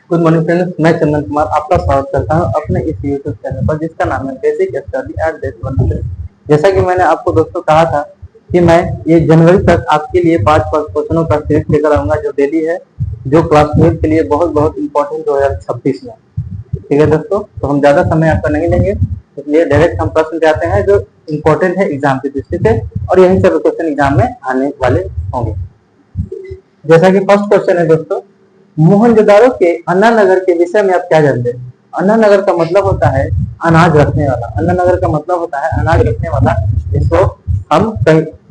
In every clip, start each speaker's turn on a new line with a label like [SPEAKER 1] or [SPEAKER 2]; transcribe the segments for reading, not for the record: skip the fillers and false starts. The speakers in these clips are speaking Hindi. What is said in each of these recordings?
[SPEAKER 1] गुड मॉर्निंग फ्रेंड्स, मैं चंदन कुमार आपका स्वागत करता हूं अपने इस यूट्यूब चैनल पर जिसका नाम है बेसिक स्टडी एट देश। जैसा कि मैंने आपको दोस्तों कहा था कि मैं ये जनवरी तक आपके लिए 5 क्वेश्चनों का सीरीज लेकर आऊंगा जो डेली है, जो क्लास 12 के लिए बहुत बहुत इंपॉर्टेंट 2026 में। ठीक है दोस्तों, तो हम ज्यादा समय आपका नहीं लेंगे, इसलिए डायरेक्ट हम प्रश्न जाते हैं जो इम्पोर्टेंट है एग्जाम की दृष्टि से, और यही सब क्वेश्चन एग्जाम में आने वाले होंगे। जैसा कि फर्स्ट क्वेश्चन है दोस्तों, मोहनजोदारो के अन्ना नगर के विषय में आप क्या जानते हैं? अन्ना नगर का मतलब होता है अनाज रखने वाला। अन्ना नगर का मतलब होता है अनाज रखने वाला, जिसको हम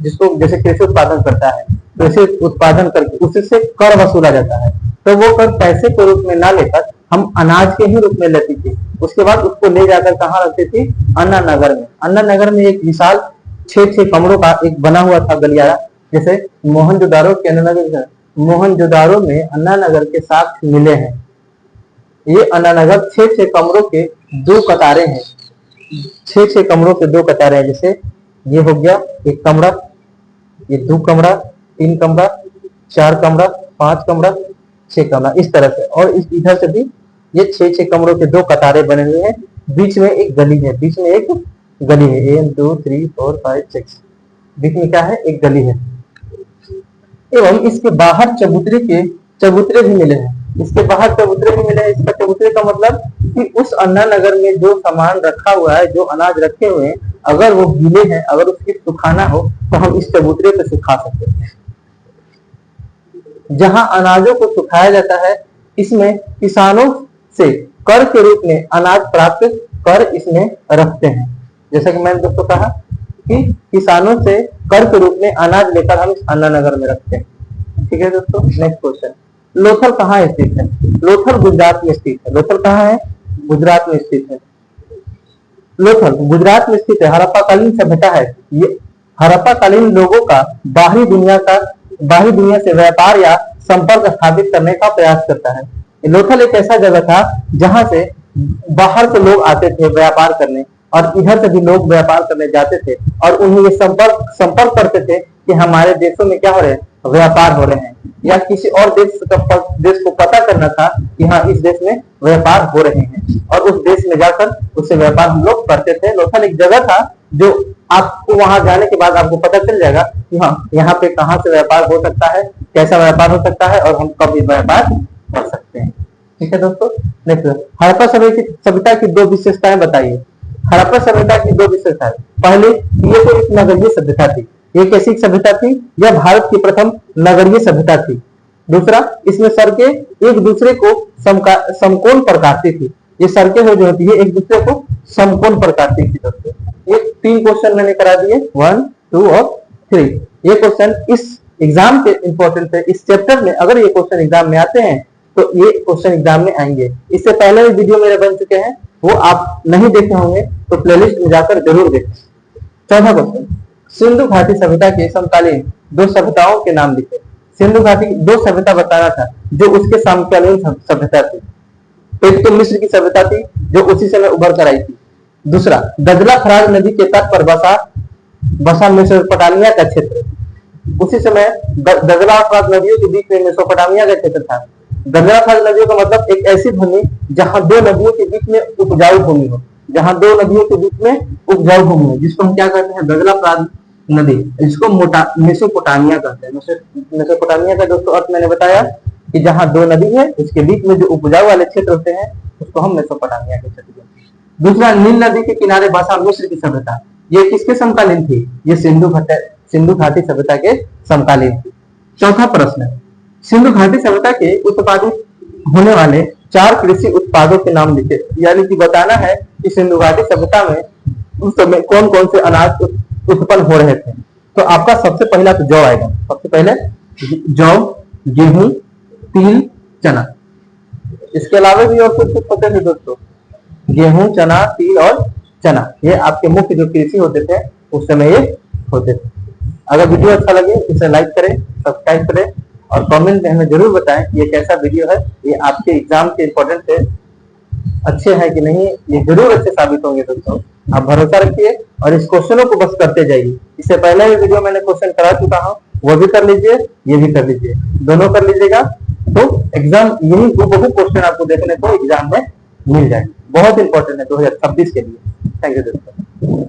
[SPEAKER 1] जिसको जैसे कृषि उत्पादन करता है, कृषि उत्पादन करके उससे कर वसूला जाता है, तो वो कर पैसे के रूप में ना लेकर हम अनाज के ही रूप में लेती थी। उसके बाद उसको ले जाकर कहाँ रखती थी? अन्ना नगर में। अन्ना नगर में एक विशाल 6 कमरों का एक बना हुआ था गलियारा, जैसे मोहनजोदारो के अन्ना नगर, मोहनजोदारो में अन्ना नगर के साक्ष्य मिले हैं। ये अन्ना नगर 6 कमरों के 2 कतारें हैं। 6 कमरों के 2 कतारें हैं, जैसे ये हो गया 1 कमरा, ये 2 कमरा, 3 कमरा, 4 कमरा, 5 कमरा, 6 कमरा, इस तरह से। और इस इधर से भी ये 6 कमरों के 2 कतारें बने हुए हैं। बीच में एक गली है, बीच में एक गली है, 1 2 3 4 5 6, बीच में क्या है? एक गली है। एवं इसके बाहर चबूतरे भी मिले हैं। इसके बाहर चबूतरे भी मिले हैं। इसका चबूतरे का मतलब कि उस अन्ना नगर में जो सामान रखा हुआ है, जो अनाज रखे हुए हैं, अगर वो गीले हैं, अगर उसकी सुखाना हो तो हम इस चबूतरे पे सुखा सकते हैं। जहां अनाजों को सुखाया जाता है, इसमें किसानों से कर के रूप में अनाज प्राप्त कर इसमें रखते हैं। जैसा कि मैंने दोस्तों कहा कि किसानों से कर के रूप में अनाज लेकर हम इस अन्ना नगर में रखते हैं। ठीक है दोस्तों, नेक्स्ट क्वेश्चन, लोथल कहाँ स्थित है? लोथल गुजरात में स्थित है। लोथल कहाँ है? गुजरात में स्थित है। लोथल गुजरात में स्थित है। हड़प्पा कालीन सभ्यता है। ये हड़प्पा कालीन लोगों का बाहरी दुनिया से व्यापार या संपर्क स्थापित करने का प्रयास करता है। लोथल एक ऐसा जगह था जहां से बाहर से लोग आते थे व्यापार करने, और इधर से भी लोग व्यापार करने जाते थे, और उन्हें ये संपर्क करते थे कि हमारे देशों में क्या हो रहे हैं? व्यापार हो रहे हैं, या किसी और देश को पता करना था कि हाँ, इस देश में व्यापार हो रहे हैं, और उस देश में जाकर उससे व्यापार हम लोग करते थे। लोथल एक जगह था जो आपको वहां जाने के बाद आपको पता चल जाएगा कि हाँ, यहाँ पे कहाँ से व्यापार हो सकता है, कैसा व्यापार हो सकता है, और हम कब भी व्यापार कर सकते हैं। ठीक है दोस्तों, नेक्स्ट, हड़प्पा सभ्यता की 2 विशेषताएं बताइए। हड़प्पा सभ्यता की 2 विशेषताएं। पहले, ये तो एक नगरीय सभ्यता थी। ये कैसी सभ्यता थी? यह भारत की प्रथम नगरीय सभ्यता थी। दूसरा, इसमें सड़कें एक दूसरे को समकोण पर काटती थी। ये सड़कें जो होती है एक दूसरे को समकोण पर काटती थी दोस्तों। ये 3 क्वेश्चन मैंने करा दिए, 1 2 और 3। ये क्वेश्चन इस एग्जाम के इंपॉर्टेंट है। इस चैप्टर में अगर ये क्वेश्चन एग्जाम में आते हैं तो ये क्वेश्चन एग्जाम में आएंगे। इससे पहले भी वीडियो मेरे बन चुके हैं, वो आप नहीं देखे होंगे तो प्लेलिस्ट में जाकर जरूर देखें। चौथा क्वेश्चन, सिंधु घाटी सभ्यता के समकालीन 2 सभ्यताओं के नाम लिखे। सिंधु घाटी 2 सभ्यता बताना था जो उसके समकालीन सभ्यता थी। एक तो मिस्र की सभ्यता थी जो उसी समय उभर कर आई थी। दूसरा, दजला फराज नदी के तट पर बसा मेसोपोटामिया का क्षेत्र। उसी समय दजला फराज नदियों के बीच में मेसोपोटामिया का क्षेत्र था। दजला फराज नदियों का मतलब एक ऐसी भूमि जहां 2 नदियों के बीच में उपजाऊ भूमि हो, जहां 2 नदियों के बीच में उपजाऊ भूमि हो, जिसको हम क्या कहते हैं? दजला फराज नदी, जिसको मेसोपोटामिया कहते हैं। मेसोपोटामिया का दोस्तों अर्थ मैंने बताया कि जहां 2 नदी है उसके बीच में जो उपजाऊ वाले क्षेत्र होते हैं उसको हम मेसोपोटामिया के क्षेत्र कहते हैं। दूसरा, नील नदी के किनारे बसा मिस्र की सभ्यता। ये किसके समकालीन थी? ये सिंधु घाटी सभ्यता के समकालीन थी। चौथा प्रश्न, सिंधु घाटी सभ्यता के उत्पादित होने वाले 4 कृषि उत्पादों के नाम लिखे। यानी कि बताना है कि सिंधु घाटी सभ्यता में उस समय कौन कौन से अनाज उत्पन्न हो रहे थे। तो आपका सबसे पहला तो जौ आएगा। सबसे पहले जौ, गेहूं, तिल, चना। इसके अलावा भी और कुछ होते थे दोस्तों, गेहूं, चना, तिल और चना, ये आपके मुख्य जो कृषि होते थे उस समय ये होते थे। अगर वीडियो अच्छा लगे इसे लाइक करें, सब्सक्राइब करें, और कमेंट में हमें जरूर बताएं ये कैसा वीडियो है, ये आपके एग्जाम के इंपॉर्टेंट है, अच्छे हैं कि नहीं, ये जरूर अच्छे साबित होंगे दोस्तों। आप भरोसा रखिए और इस क्वेश्चनों को बस करते जाइए। इससे पहले भी वीडियो मैंने क्वेश्चन करा चुका हूँ, वो भी कर लीजिए, ये भी कर लीजिए, दोनों कर लीजिएगा। तो एग्जाम यही बहुत क्वेश्चन आपको देखने को एग्जाम में मिल जाएंगे, बहुत इंपॉर्टेंट है 2026 के लिए। थैंक यू दोस्तों।